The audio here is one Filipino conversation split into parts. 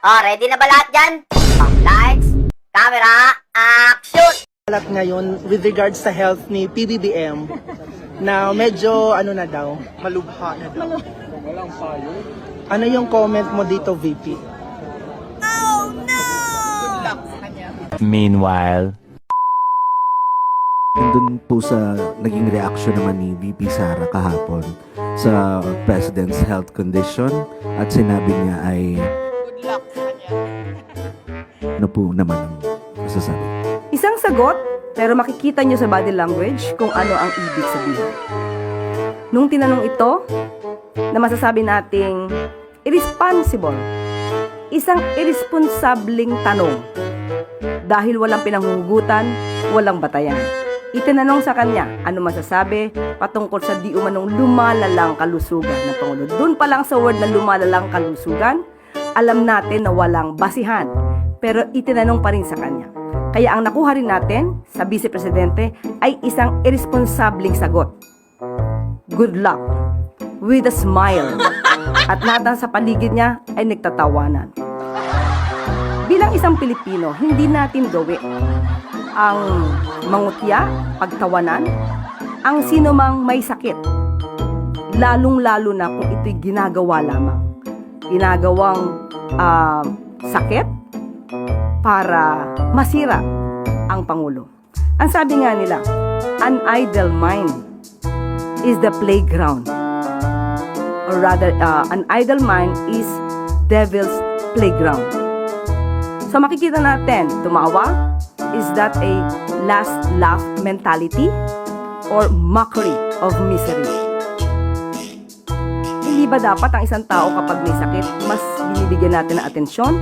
Oh, ready na ba lahat dyan? Lights, camera, action! Alat ngayon with regards sa health ni PBBM na medyo ano na daw, malubha na daw. Ano yung comment mo dito, VP? Meanwhile, Nandun po sa naging reaction naman ni VP Sara kahapon sa President's health condition at sinabi niya ay ano po naman ang masasabi? Isang sagot, pero makikita nyo sa body language kung ano ang ibig sabihin. Nung tinanong ito, na masasabi nating irresponsible, isang irresponsableng tanong dahil walang pinanghugutan, walang batayan. Itinanong sa kanya, ano masasabi patungkol sa di umanong lumalalang kalusugan ng Pangulo. Doon pa lang sa word na lumalalang kalusugan, alam natin na walang basihan. Pero itinanong pa rin sa kanya. Kaya ang nakuha rin natin sa Vice Presidente ay isang irresponsableng sagot. Good luck. With a smile. At lahat sa paligid niya ay nagtatawanan. Bilang isang Pilipino, hindi natin gawin ang mangutya, pagtawanan, ang sino mang may sakit. Lalong-lalo na kung ito'y ginagawa lamang. Ginagawang sakit para masira ang Pangulo. Ang sabi nga nila, an idle mind is the playground. Or rather, an idle mind is devil's playground. So makikita natin, tumawa, is that a last laugh mentality or mockery of misery? Hindi ba dapat ang isang tao kapag may sakit, mas binibigyan natin ng atensyon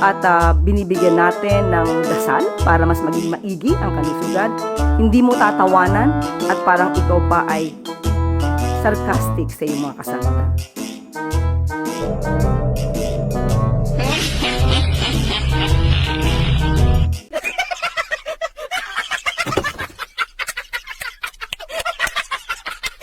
at binibigyan natin ng dasal para mas maging maigi ang kalusugan? Hindi mo tatawanan at parang ikaw pa ay sarcastic sa iyong mga kasagutan.